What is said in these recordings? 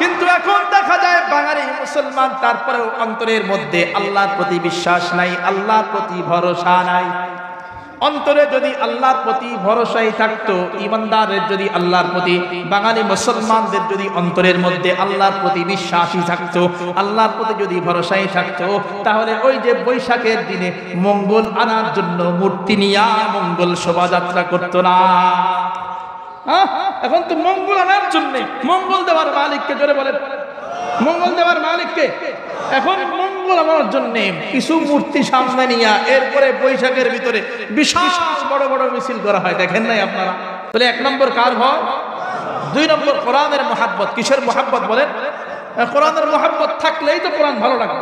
কিন্তু এখন দেখা যায় বাঙালি মুসলমান তারপরেও অন্তরের মধ্যে আল্লাহর প্রতি বিশ্বাস নাই, আল্লাহর প্রতি ভরসা নাই। অন্তরে যদি আল্লাহর প্রতি ভরসাই থাকতো, ইমানদারের যদি আল্লাহর প্রতি, বাঙালি মুসলমানদের যদি অন্তরের মধ্যে আল্লাহর প্রতি বিশ্বাসই থাকতো, আল্লাহর প্রতি যদি ভরসাই থাকতো, তাহলে ওই যে বৈশাখের দিনে মঙ্গল আনার জন্য মূর্তি নিয়ে মঙ্গল শোভাযাত্রা করতো না। এখন তো মঙ্গল আনার জন্য মঙ্গল দেওয়ার মালিককে, জোরে বলেন মঙ্গল দেওয়ার মালিককে। এখন মঙ্গল আনার জন্য কিছু মূর্তি সামনে নিয়ে এরপরে বৈশাখের ভিতরে বিশাল বড় বড় মিছিল করা হয়, দেখেন নাই আপনারা? তাহলে এক নম্বর কার ভয়, দুই নম্বর কোরআনের মহাব্বত। কিসের মহাব্বত বলেন? কোরআনের মহাব্বত থাকলেই তো কোরআন ভালো লাগে,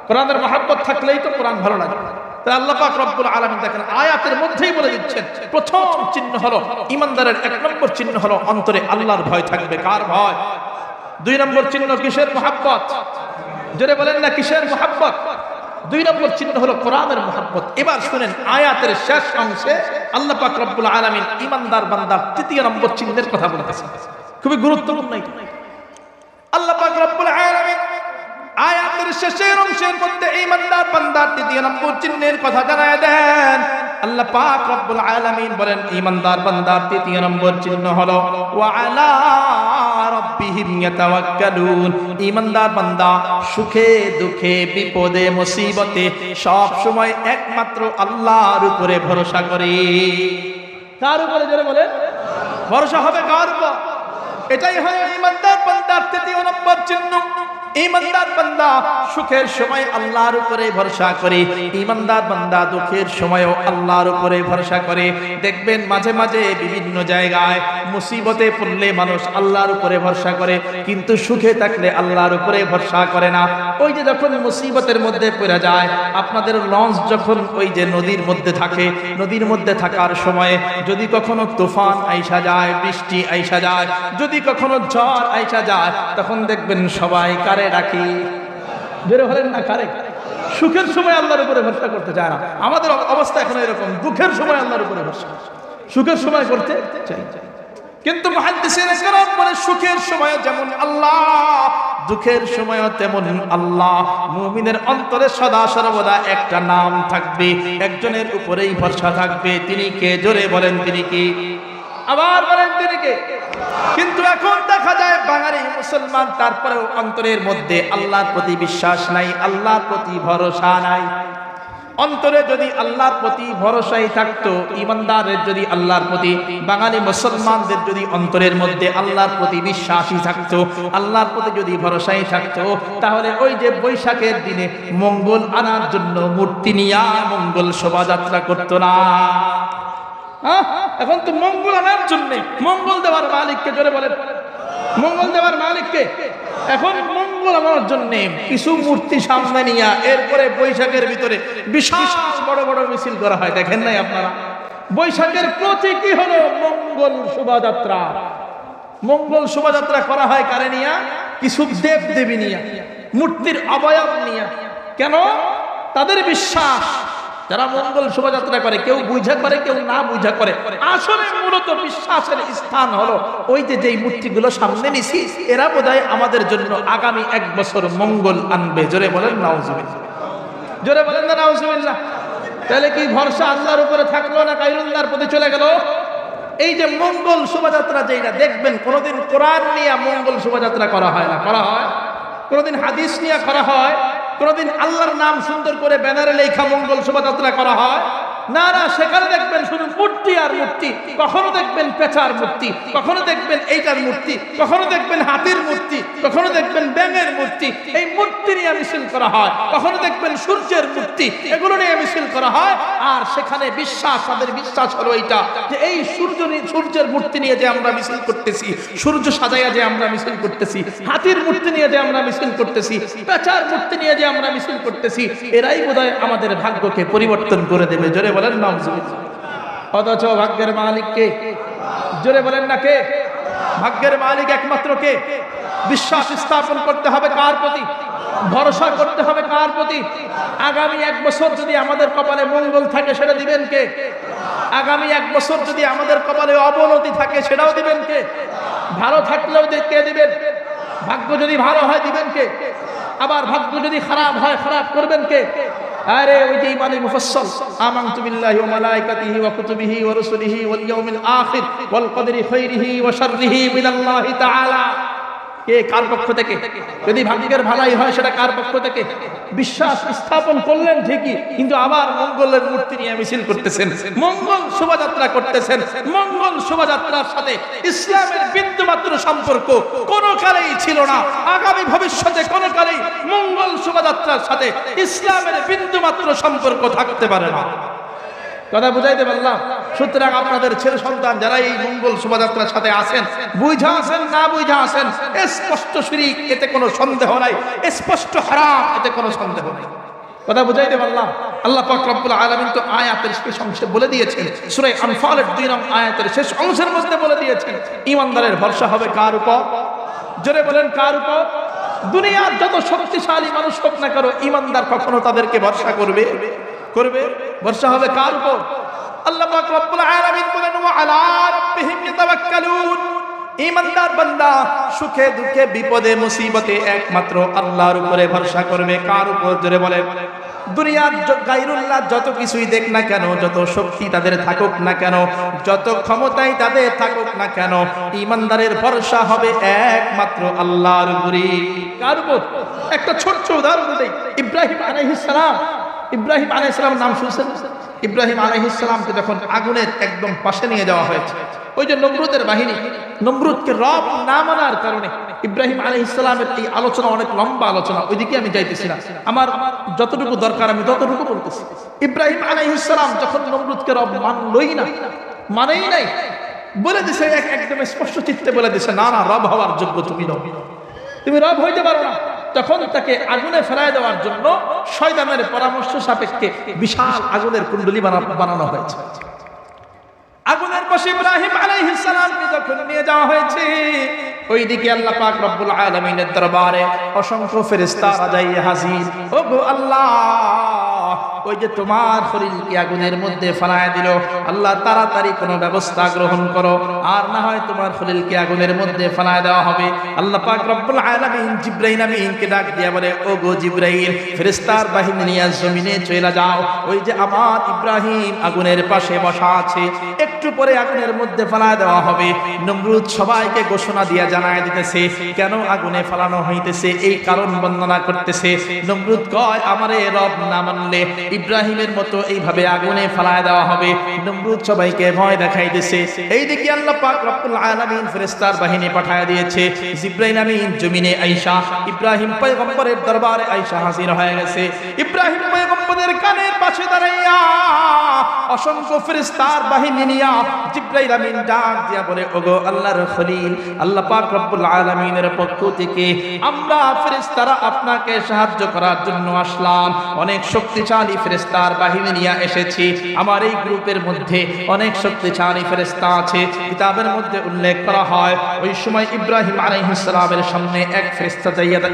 কোরআনের মহাব্বত থাকলেই তো কোরআন ভালো লাগে। তাই আল্লাহ পাক রব্বুল আলামিন দেখেন আয়াতের মধ্যেই বলে দিচ্ছেন, প্রথম চিহ্ন হলো ইমানদারের, এক নম্বর চিহ্ন হলো অন্তরে আল্লাহর ভয় থাকবে। কার ভয়? দুই নম্বর চিহ্ন কিসের মহাব্বত? জোরে বলেন না কিসের মহাব্বত? দুই নম্বর চিহ্ন হলো কোরআনের মহাব্বত। এবার শুনেন আয়াতের শেষ অংশে আল্লাহ পাক রব্বুল আলামিন ইমানদার বান্দার তৃতীয় নম্বর চিহ্নের কথা বলতেছেন, খুবই গুরুত্বপূর্ণ। আল্লাহ পাক রব্বুল আলামিন আয়াতের শেষের অংশের মধ্যে ইমানদার বান্দার তৃতীয় নম্বর চিহ্নের কথা জানায় দেন। আল্লাহ পাক রব্বুল আলামিন বলেন ইমানদার বান্দার তৃতীয় নম্বর চিহ্ন হলো ওয়া আলা রাব্বিহিম ইয়াতাওয়াক্কালুন। ইমানদার বান্দা সুখে দুঃখে বিপদে মুসিবতে সব সময় একমাত্র আল্লাহর উপরে ভরসা করে। কার উপরে? জোরে বলেন ভরসা হবে কার উপর? এটাই হয় ইমানদার বান্দার তৃতীয় নম্বর চিহ্ন। ইমানদার বান্দা সুখের সময় আল্লাহর উপরে ভরসা করে, ইমানদার বান্দা দুঃখের সময়ও আল্লাহর উপরে ভরসা করে। দেখবেন মাঝে মাঝে বিভিন্ন জায়গায় মুসিবতে পড়লে মানুষ আল্লাহর উপরে ভরসা করে, কিন্তু সুখে থাকলে আল্লাহর উপরে ভরসা করে না। ওই যে যখন মুসিবতের মধ্যে পড়ে যায়, আপনাদের লঞ্চ যখন ওই যে নদীর মধ্যে থাকে, নদীর মধ্যে থাকার সময় যদি কখনো তুফান আইসা যায়, বৃষ্টি আইসা যায়, যদি কখনো ঝড় আইসা যায়, তখন দেখবেন সবাই কারে ডাকি? জোরে বলেন না কারে? সুখের সময় আল্লাহর উপরে ভরসা করতে চায় না। আমাদের অবস্থা এখন এরকম, দুঃখের সময় আল্লাহর উপরে ভরসা, সুখের সময় করতে চাই। কিন্তু মুহাদ্দিসিনে কেরাম বলেন সুখের সময় যেমন আল্লাহ, দুঃখের সময়ও তেমন আল্লাহ। মুমিনের অন্তরে সদা সর্বদা একটা নাম থাকবে, একজনের উপরেই ভরসা থাকবে। তিনি কে? জোরে বলেন তিনি কি? আবার বলেন তিনি কে? কিন্তু এখন দেখা যায় বাঙালি মুসলমান তারপরেও অন্তরের মধ্যে আল্লাহর প্রতি বিশ্বাস নাই, আল্লাহর প্রতি ভরসা নাই। অন্তরে যদি আল্লাহর প্রতি ভরসাই থাকতো, ইমানদারের যদি আল্লাহর প্রতি, বাঙালি মুসলমানদের যদি অন্তরের মধ্যে আল্লাহর প্রতি বিশ্বাসই থাকতো, আল্লাহর প্রতি যদি ভরসাই থাকতো, তাহলে ওই যে বৈশাখের দিনে মঙ্গল আনার জন্য মূর্তি নিয়ে মঙ্গল শোভাযাত্রা করতো না। এখন তো মঙ্গল আনার জন্য মঙ্গল দেওয়ার মালিককে, জোরে বলেন মঙ্গল দেওয়ার মালিককে। এখন মঙ্গল আনার জন্য কিছু মূর্তি সামনে নিয়ে এরপরে বৈশাখের ভিতরে বিশাল বড় বড় মিছিল করা হয়, দেখেন নাই আপনারা? বৈশাখের প্রতীকী হলো মঙ্গল শোভাযাত্রা। মঙ্গল শোভাযাত্রা করা হয় কারে নিয়া? কিছু দেব দেবী নিয়া, মূর্তির অবয়ব নিয়া। কেন? তাদের বিশ্বাস যারা মঙ্গল শোভাযাত্রা করে, কেউ বুঝা করে কেউ না বুঝা করে, আসলে মূলত বিশ্বাসের স্থান হলো ওই যে যেই মূর্তিগুলো সামনে নিছি, এরা বোধহয় আমাদের জন্য আগামী 1 বছর মঙ্গল আনবে। জোরে বলেন নাউজুবিল্লাহ, জোরে বলেন না নাউজুবিল্লাহ। তাহলে কি ভরসা আল্লাহর উপরে থাকলো না গায়রুল্লাহর প্রতি চলে গেল? এই যে মঙ্গল শোভাযাত্রা যেটা দেখবেন, কোনোদিন কোরআন নিয়ে মঙ্গল শোভাযাত্রা করা হয় না, করা হয় কোনোদিন হাদিস নিয়ে করা হয়, কোনোদিন আল্লাহর নাম সুন্দর করে ব্যানারে লেখা মঙ্গল শোভাযাত্রা করা হয় না। না, সেখানে দেখবেন শুধু মূর্তি আর মূর্তি। কখনো দেখবেন পেঁচার মূর্তি, কখনো দেখবেন এইটার মূর্তি, কখনো দেখবেন হাতির মূর্তি, কখনো দেখবেন ব্যাঙের মূর্তি। এই মূর্তি নিয়ে মিছিল করা হয়। কখনো দেখবেন সূর্যের মূর্তি, এগুলো নিয়ে মিছিল করা হয়। আর সেখানে বিশ্বাস, তাদের বিশ্বাস হলো এইটা যে এই সূর্যের মূর্তি নিয়ে যে আমরা মিছিল করতেছি, সূর্য সাজাইয়া যে আমরা মিছিল করতেছি, হাতির মূর্তি নিয়ে যে আমরা মিছিল করতেছি, পেঁচার মূর্তি নিয়ে যে আমরা মিছিল করতেছি, এরাই বোধহয় আমাদের ভাগ্যকে পরিবর্তন করে দেবে। জোরে বলেন নাউজুবিল্লাহ। অথচ ভাগ্যের মালিক কে? জোরে বলেন না কে? ভাগ্যের মালিক একমাত্র কে? বিশ্বাস স্থাপন করতে হবে কার প্রতি? ভরসা করতে হবে কার প্রতি? আগামী 1 বছর যদি আমাদের কপালে মঙ্গল থাকে, সেটা দিবেন কে? আগামী 1 বছর যদি আমাদের কপালে অবনতি থাকে, সেটাও দিবেন কে? ভালো থাকলেও কে দিবেন? ভাগ্য যদি ভালো হয় দিবেন কে? আবার ভাগ্য যদি খারাপ হয় খারাপ করবেন কে? আরে ওই যে ইমানে মুফাসসাল, আমানতু বিল্লাহি ওয়া মালাইকাতিহি ওয়া কুতুবিহি ওয়া রুসুলিহি ওয়াল ইয়াউমিল আখির ওয়াল কদরি খাইরিহি ওয়া শাররিহি মিনাল্লাহি তাআলা। কে কার পক্ষ থেকে? যদি ভাগ্যের ভালাই হয় সেটা কার পক্ষ থেকে? বিশ্বাস স্থাপন করলেন ঠিকই, কিন্তু আবার মঙ্গলের মূর্তি নিয়ে মিছিল করতেছেন, মঙ্গল শোভাযাত্রা করতেছেন। মঙ্গল শোভাযাত্রার সাথে ইসলামের বিন্দুমাত্র সম্পর্ক কোন কালেই ছিল না, আগামী ভবিষ্যতে কোন কালেই মঙ্গল শোভাযাত্রার সাথে ইসলামের বিন্দুমাত্র সম্পর্ক থাকতে পারে না। কথা বুঝাইতে পারলাম? সুতরাং আপনাদের ছেলে সন্তান যারা এই মঙ্গল শোভাযাত্রার সাথে আছেন, বুঝা আছেন না বুঝা আছেন, স্পষ্ট শিরক, এতে কোনো সন্দেহ নাই, স্পষ্ট হারাম, এতে কোনো সন্দেহ নাই। কথা বুঝাইতে পারলাম? আল্লাহ পাক রব্বুল আলামিন তো আয়াতের শেষ অংশে বলে দিয়েছেন, সূরা আনফালের 2 নং আয়াতের শেষ অংশের মধ্যে বলে দিয়েছেন, ঈমানদারের ভরসা হবে কার উপর? জোরে বলেন, কার উপর? দুনিয়ার যত শক্তিশালী মানুষ হোক না কেন, ঈমানদার কখনো তাদেরকে ভরসা করবে? ভরসা হবে কার উপর? আল্লাহ পাক রব্বুল আলামিন বলেন, ওয়া আলা রাব্বিহিম ইয়াতাওয়াক্কালুন। ঈমানদার বান্দা সুখে দুঃখে বিপদে মুসিবতে একমাত্র আল্লাহর উপরে ভরসা করবে। কার উপর? জোরে বলেন। দুনিয়ার গায়রুল্লাহ যত কিছুই দেখ না কেন, যত শক্তি তাদের থাকুক না কেন, যত ক্ষমতাই তাদের থাকুক না কেন, ঈমানদারের ভরসা হবে একমাত্র আল্লাহর উপরে। কার উপর? একটা ছোট্ট উদাহরণ দেই। ইব্রাহিম আলাইহিস সালাম, ইব্রাহিম আলাইহিস সালাম নাম শুনছেন? ইব্রাহিম আলাইহিস সালামকে যখন আগুনের একদম পাশে নিয়ে যাওয়া হয়েছে, ওই যে নমরুদের বাহিনী, নমরুদকে রব না মানার কারণে ইব্রাহিম আলাইহিস সালামের এই আলোচনা অনেক লম্বা আলোচনা, ওইদিকে আমি যাইতেছি না, আমার যতটুকু দরকার আমি ততটুকু বলতেছি। ইব্রাহিম আলাইহিস সালাম যখন নমরুদকে রব মানেই নাই, বলে দিছে, একদম স্পষ্ট চিত্তে বলে দিছে, না না, রব হওয়ার যোগ্য তুমি নও, তুমি রব হইতে পারো না। তখন তাকে আগুনে ফেলায় দেওয়ার জন্য শয়তানের পরামর্শ সাপেক্ষে বিশাল আগুনের কুণ্ডলী বানানো হয়েছে। আগুনের পাশে ইব্রাহিম আলাইহিস সালামকে যখন নিয়ে যাওয়া হয়েছে, ওইদিকে আল্লাহ পাক রব্বুল আলামিনের দরবারে অসংখ্য ফেরেশতা রাজাই হাজির। ওগো আল্লাহ, ওই যে তোমার খলিলকে আগুনের মধ্যে ফেলায় দিল, আল্লাহ তাড়াতাড়ি কোনো ব্যবস্থা গ্রহণ করো, আর না হয় তোমার খলিলকে আগুনের মধ্যে ফেলায় দেওয়া হবে। আল্লাহ পাক রব্বুল আলামিন জিবরাইল আমিনকে ডাক দিয়ে বলে, ওগো জিবরাইল, ফেরেশতার বাহিনী নিয়ে জমিনে চলে যাও, ওই যে আমার ইব্রাহিম আগুনের পাশে বসা আছে, একটু পরে আগুনের মধ্যে ফেলায় দেওয়া হবে। নমরুদ সবাইকে ঘোষণা দিয়ে জানায় দিতেছে কেন আগুনে ফেলানো হইতেছে, এই কারণ বর্ণনা করতেছে। নমরুদ কয়, আমারে রব না মানলে ইব্রাহিমের মতো এইভাবে আগুনে ফেলায় দেওয়া হবে। নমরুদ সবাইকে ভয় দেখাইতেছে। এইদিকে আল্লাহ পাক রব্বুল আলামিন ফেরেশতার বাহিনী পাঠায় দিয়েছে। জিবরাইল আমিন জমিনে আইসা ইব্রাহিম পয়গম্বরের দরবারে আইসা হাজির হয়ে গেছে। ইব্রাহিম পয়গম্বরের কানের পাশে দাঁড়াইয়া অসংখ্য ফেরেশতার বাহিনী নিয়া জিবরাইল আমিন ডাক দিয়া বলে, ওগো আল্লাহর খলিল, আল্লাহ পাক রব্বুল আলামিনের পক্ষ থেকে আমরা ফেরেশতারা আপনাকে সাহায্য করার জন্য আসলাম। অনেক শক্তিশালী ফেরেশতার বাহিনী নিয়ে এসেছি। আমার এই গ্রুপের মধ্যে অনেক শক্তিশালী ফেরেশতা আছে। কিতাবের মধ্যে উল্লেখ করা হয়, ওই সময় ইব্রাহিম আলাইহিস সালামের সামনে এক ফেরেশতা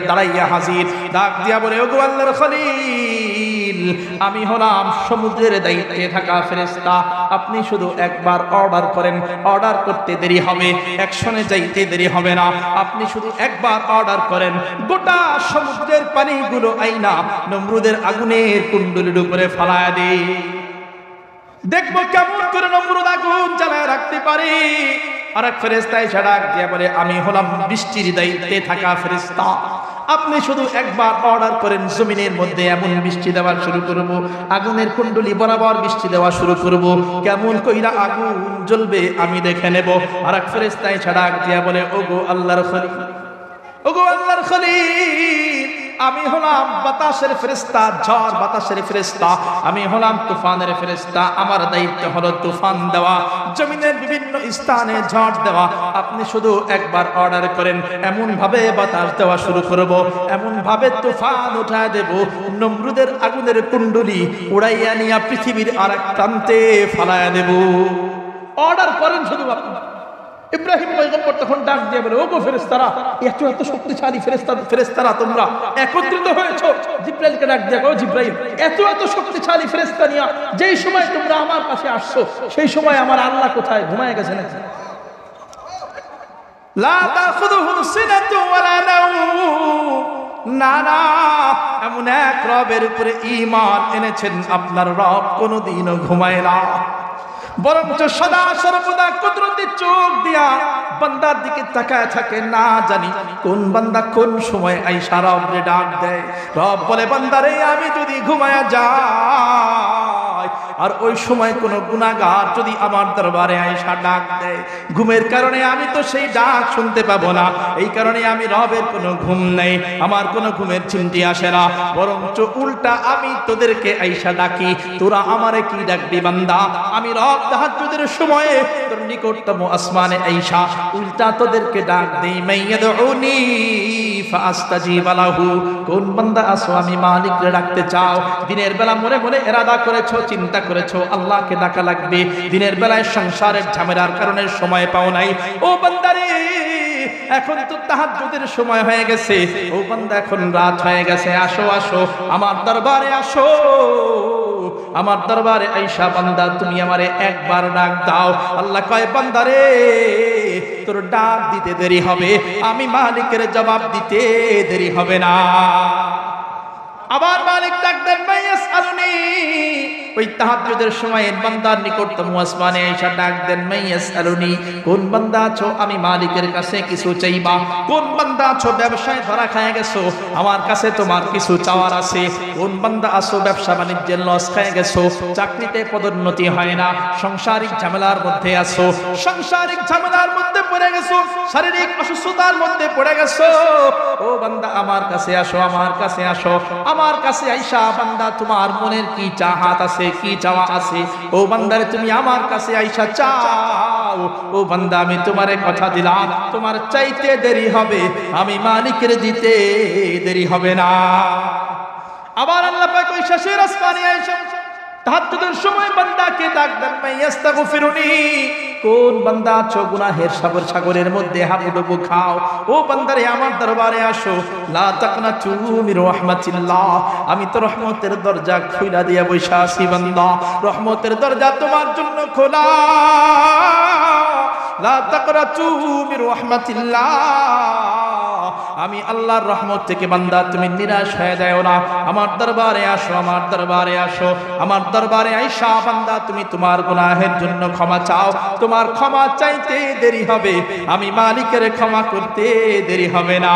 দাঁড়াইয়া হাজির, ডাক দিয়া বলে, ওগো আল্লাহর খলিল, আমি হলাম সমুদ্রের দায়িত্বে থাকা ফেরেশতা, আপনি শুধু একবার অর্ডার করেন, অর্ডার করতে দেরি হবে, অ্যাকশনে যাইতে দেরি হবে না, আপনি শুধু একবার অর্ডার করেন, গোটা সমুদ্রের পানিগুলো আইনা নমরুদের আগুনের কুণ্ডলীর উপরে ফালায় দেই, দেখবো কেমন করে নমরুদ আগুন জ্বালায় রাখতে পারে। আরেক ফেরেশতা এসে ডাক দিয়ে বলে, আমি হলাম বৃষ্টির দায়িত্বে থাকা ফেরেশতা, আপনি শুধু একবার অর্ডার করেন, জমিনের মধ্যে এমন বৃষ্টি দেওয়া শুরু করব, আগুনের কুণ্ডলী বরাবর বৃষ্টি দেওয়া শুরু করব, কেমন কইরা আগুন জ্বলবে আমি দেখে নেব। আরেক ফেরেশতা এসে ডাক দিয়ে বলে, ওগো আল্লাহর খলিল, ওগো আল্লাহর খলিল, আমি হলাম বাতাসের ফেরেশতা, ঝড় বাতাসের ফেরেশতা, আমি হলাম তুফানের ফেরেশতা, আমার দায়িত্ব হলো তুফান দেওয়া, জমিনের বিভিন্ন স্থানে ঝড় দেওয়া, আপনি শুধু একবার অর্ডার করেন, এমন ভাবে বাতাস দেওয়া শুরু করব, এমন ভাবে তুফান উঠায় দেব, নমরুদের আগুনের কুণ্ডলী উড়াইয়া নিয়ে পৃথিবীর আরেক প্রান্তে ফালাইয়া দেব। অর্ডার করেন শুধু আপনি। ইব্রাহিম পয়গম্বর তখন ডাক দিয়ে বলে, ওগো ফেরেশতারা, এত এত শক্তিশালী ফেরেশতারা তোমরা একত্রিত হয়েছো। জিবরাইলকে ডাক দিয়ে, ও জিবরাইল, এত এত শক্তিশালী ফেরেশতা নিয়ে যেই সময় তোমরা আমার কাছে আসছো, সেই সময় আমার আল্লাহ কোথায়? ঘুমায় গেছে নাকি? লা তাখুযুহু সিনাতু ওয়ালা নাওম, না না, এমন এক রবের উপরে ঈমান এনেছেন আপনার রব কোনোদিনও ঘুমায় না, বরঞ্চ সদা সর্বদা কুদরতি চোখ দিয়া বান্দার দিকে তাকায় থাকে। না জানি কোন বান্দা কোন সময় আইসা রবরে ডাক দেয়। রব বলে, বান্দারে আমি যদি ঘুমায়া যাই আর ওই সময় কোন গুনাহগার যদি আমার দরবারে আইসা ডাক দেয়, ঘুমের কারণে আমি তো সেই ডাক শুনতে পাবো না। এই কারণে আমি রবের কোনো ঘুম নেই, আমার কোনো ঘুমের চিন্তা আসে না, বরঞ্চ উল্টা আমি তোদেরকে আইসা ডাকি, তোরা আমারে কি ডাকবি বান্দা? আমি রব তাহাজ্জুদের সময়ে তোর নিকটতম আসমানে আইসা উল্টা তোদেরকে ডাক দেই, মাইয়াদউনি ফাআস্তাজিব লাহু। কোন বান্দা আসো আমি মালিককে ডাকতে চাও? দিনের বেলা মনে মনে ইরাদা করেছো, চিন্তা করেছো আল্লাহকে ডাকা লাগবে, দিনের বেলায় সংসারের ঝামেলার কারণে সময় পাও নাই। ও বান্দারে, এখন তো তাহাজ্জুদের সময় হয়ে গেছে, ও বান্দা এখন রাত হয়ে গেছে, আসো আসো আমার দরবারে আসো, আমার দরবারে আইসা বান্দা তুমি আমারে একবার ডাক দাও। আল্লাহ কয়, বান্দারে তোর ডাক দিতে দেরি হবে, আমি মালিকের জবাব দিতে দেরি হবে না। আবার মালিক ডাক দেন, মাইয়াসআলুনি, ওই তাহাজ্জুদের সময় বান্দার নিকটতম আসমানে আয়েশা ডাক দেন, মাইয়াসআলুনি, কোন বান্দা আছো আমি মালিকের কাছে কিছু চাইবা? কোন বান্দা আছো ব্যবসায় ধরা খায় গেছো, আমার কাছে তোমার কিছু চাওয়ার আছে? কোন বান্দা আছো ব্যবসা বাণিজ্যের লস খায় গেছো, চাকরিতে পদোন্নতি হয় না, সংসারিক ঝামেলার মধ্যে আছো, সংসারিক ঝামেলার মধ্যে পড়ে গেছো, শারীরিক অসুস্থতার মধ্যে পড়ে গেছো, ও বান্দা আমার কাছে আসো, আমার কাছে আসো, আমার কাছে আইসা বান্দা তোমার মনের কি চাহাত আছে, কি চাওয়া আছে, ও বান্দারে তুমি আমার কাছে আইসা চাও। ও বান্দা আমি তোমারে কথা দিলাম, তোমার চাইতে দেরি হবে, আমি মালিকের দিতে দেরি হবে না। আবার আল্লাহ পাক ওই শেষের আসমানে আইসা তাহাজ্জুদের সময় বান্দাকে ডাক দেন, মাইয়াস্তাগফিরুনি, কোন বান্দা আছো গুনাহের সাগরের মধ্যে হাবুডুবু খাও, ও বান্দারে আমার দরবারে আসো, লা তাকনাতু মির রাহমাতিল্লাহ, আমি তো রহমতের দরজা খুইলা দিয়া বইসা আছি বান্দা, রহমতের দরজা তোমার জন্য খোলা, লা তাকনাতু মির রাহমাতিল্লাহ, আমি আল্লাহর রহমত থেকে বান্দা তুমি নিরাশ হয়ে যাও না, আমার দরবারে আসো, আমার দরবারে আসো, আমার দরবারে আইসা বান্দা তুমি তোমার গুনাহের জন্য ক্ষমা চাও, তোমার ক্ষমা চাইতে দেরি হবে, আমি মালিকের ক্ষমা করতে দেরি হবে না।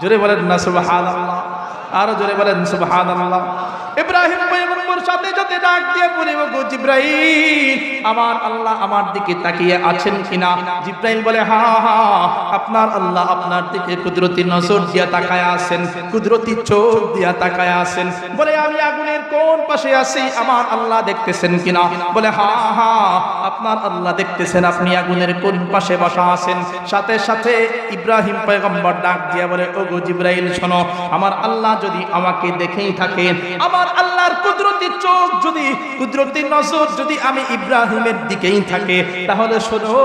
জোরে বলেন না সুবহানাল্লাহ, আরো জোরে বলেন সুবহানাল্লাহ। ইব্রাহিম পয়গম্বর সাথে সাথে ডাক দিয়ে বলে, ওগো জিবরাইল, আমার আল্লাহ আমার দিকে তাকিয়ে আছেন কিনা? জিবরাইল বলে, হ্যাঁ হ্যাঁ, আপনার আল্লাহ আপনার দিকে কুদরতি নজর দিয়া তাকায় আছেন, কুদরতি চোখ দিয়া তাকায় আছেন। বলে, আমি আগুনের কোন পাশে আছি, আমার আল্লাহ দেখতেছেন কিনা? বলে, হ্যাঁ হ্যাঁ, আপনার আল্লাহ দেখতেছেন, আপনি আগুনের কোন পাশে বসা আছেন। সাথে সাথে ইব্রাহিম পয়গম্বর ডাক দিয়া বলে, ওগো জিবরাইল শোনো, আমার আল্লাহ যদি আমাকে দেখেই থাকেন, আমার আল্লাহর কুদরতি চোখ যদি, কুদরতি নজর যদি আমি ইব্রাহিমের দিকেই থাকে, তাহলে শোনো,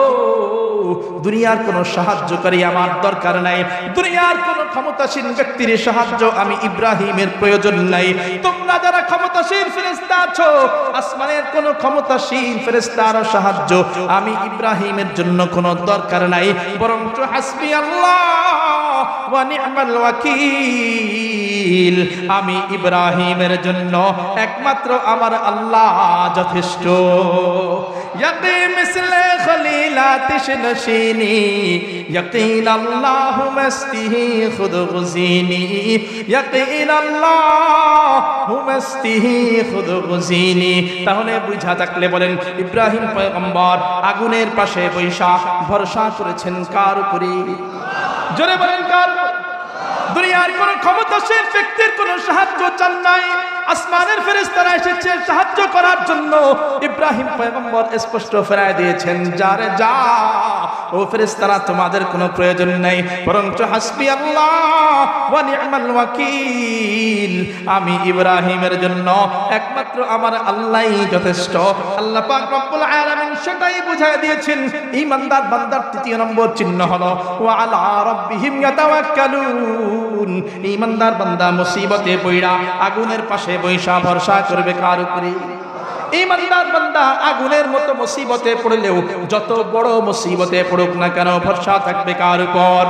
দুনিয়ার কোনো সাহায্যকারী আমার দরকার নাই, দুনিয়ার কোনো ক্ষমতাসীন ব্যক্তির সাহায্য আমি ইব্রাহিমের প্রয়োজন নাই। তোমরা যারা ক্ষমতাসীন ফেরেশতা আছো, আসমানের কোনো ক্ষমতাসীন ফেরেশতার সাহায্য আমি ইব্রাহিমের জন্য কোনো দরকার নাই, বরং হাসবি আল্লাহ ওয়া নি'মাল ওয়াকিল, আমি ইব্রাহিমের জন্য একমাত্র আমার আল্লাহ যথেষ্ট। ইয়াকি মিসলে খলিলাতিশ নশিনি, ইয়াকিন আল্লাহু মাস্তিহি খুদ গুজিনি, ইয়াকিন আল্লাহু মাস্তিহি খুদ গুজিনি। তাহলে বুঝা থাকলে বলেন, ইব্রাহিম পয়গম্বর আগুনের পাশে বৈশা ভরসা করেছেন কার উপরে? জোরে বলেন কার? দুনিয়ার কোন ক্ষমতাশীল ব্যক্তির কোন সাহায্য চান নাই, আসমানের ফেরেশতারা এসেছে সাহায্য করার জন্য। ইব্রাহিম পয়গম্বর স্পষ্ট ফেরায় দিয়েছেন, যারে যা, ও ফেরেশতারা তোমাদের কোনো প্রয়োজন নেই, বরং হাসবি আল্লাহ ওয়া নি'মাল ওয়াকিল, আমি ইব্রাহিমের জন্য একমাত্র আমার আল্লাহই যথেষ্ট। আল্লাহ পাক রব্বুল আলামিন সেটাই বুঝায় দিয়েছেন। ঈমানদার বান্দার তৃতীয় নম্বর চিহ্ন হলো ওয়া আলা রাব্বিহিম ইয়াতাওয়াক্কালুন। ঈমানদার বান্দা মুসিবতে পড়া আগুনের পাশে বৈশা ভরসা করবে কার উপরে? ঈমানদার বান্দা আগুনের মতো মুসিবতে পড়লেও যত বড় মুসিবতে পড়ুক না কেন ভরসা থাকবে কার উপর?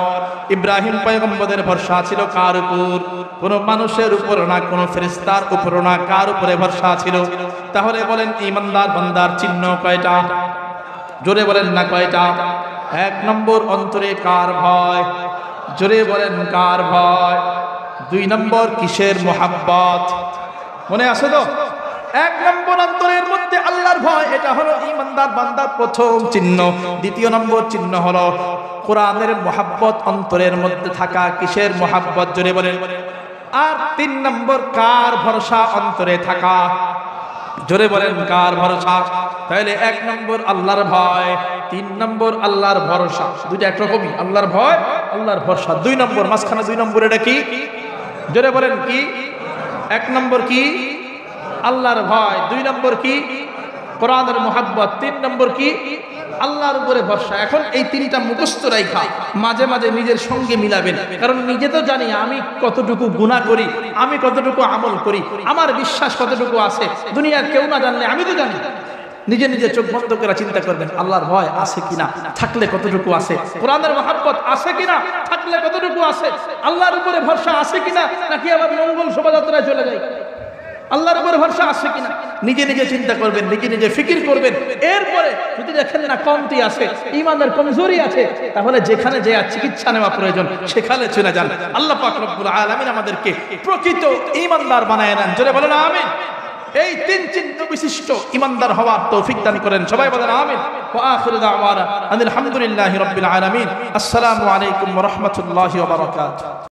ইব্রাহিম পয়গম্বরের ভরসা ছিল কার উপর? কোন মানুষের উপর না, কোন ফেরেশতার উপর না, কার উপরে ভরসা ছিল? তাহলে বলেন ঈমানদার বান্দার চিহ্ন কয়টা? জোরে বলেন না কয়টা? 1 নম্বর অন্তরে কার ভয়? জোরে বলেন কার ভয়? 2 নম্বর কিসের মোহাব্বত? মনে আছে তো? 1 নম্বর অন্তরের মধ্যে আল্লাহর ভয়, এটা হলো ঈমানদার বান্দার প্রথম চিহ্ন। 2 নম্বর চিহ্ন হলো কোরআনের মোহাব্বত অন্তরের মধ্যে থাকা। কিসের মোহাব্বত? জোরে বলেন। আর 3 নম্বর কার ভরসা অন্তরে থাকা? জোরে বলেন কার ভরসা? তাহলে 1 নম্বর আল্লাহর ভয়, 3 নম্বর আল্লাহর ভরসা। দুইটা একরকমই, আল্লাহর ভয়, আল্লাহর ভরসা। 2 নম্বর, মাঝখানে 2 নম্বর, এটা কি? জোরে বলেন কি? 1 নম্বর কি? আল্লাহর ভয়। 2 নম্বর কি? কোরআনের মুহাব্বত। 3 নম্বর কি? আল্লাহর উপরে ভরসা। এখন এই 3টা মুখস্থ রাখা মাঝে মাঝে নিজের সঙ্গে মিলাবেন, কারণ নিজে তো জানি আমি কতটুকু গুনাহ করি, আমি কতটুকু আমল করি, আমার বিশ্বাস কতটুকু আছে। দুনিয়ার কেউ না জানলে আমি তো জানি। নিজে নিজে চোখ বন্ধ করে চিন্তা করবেন, আল্লাহর ভয় আছে কিনা, থাকলে কতটুকু আছে? কোরআনের মুহাব্বত আছে কিনা, থাকলে কতটুকু আছে? আল্লাহর উপরে ভরসা আছে কিনা, নাকি আবার মঙ্গল শোভাযাত্রায় চলে যায়? আল্লাহর উপরে ভরসা আছে কিনা নিজে নিজে চিন্তা করবেন, নিজে নিজে ফিকির করবেন। এরপরে যদি দেখেন না কমতি আছে, ঈমানের কমজোরি আছে, তাহলে যেখানে যে চিকিৎসা নেওয়া প্রয়োজন সেখানে চলে যান। আল্লাহ পাক রব্বুল আলামিন আমাদেরকে প্রকৃত ঈমানদার বানায় নেন। জোরে বলেন আমিন। এই 3 চিহ্ন বিশিষ্ট ঈমানদার হওয়ার তৌফিক দান করেন। সবাই বলেন আমিন। ওয়া আখিরু দাওয়ানা আলহামদুলিল্লাহি রাব্বিল আলামিন। আসসালামু আলাইকুম ওয়া রাহমাতুল্লাহি ওয়া বারাকাতুহু।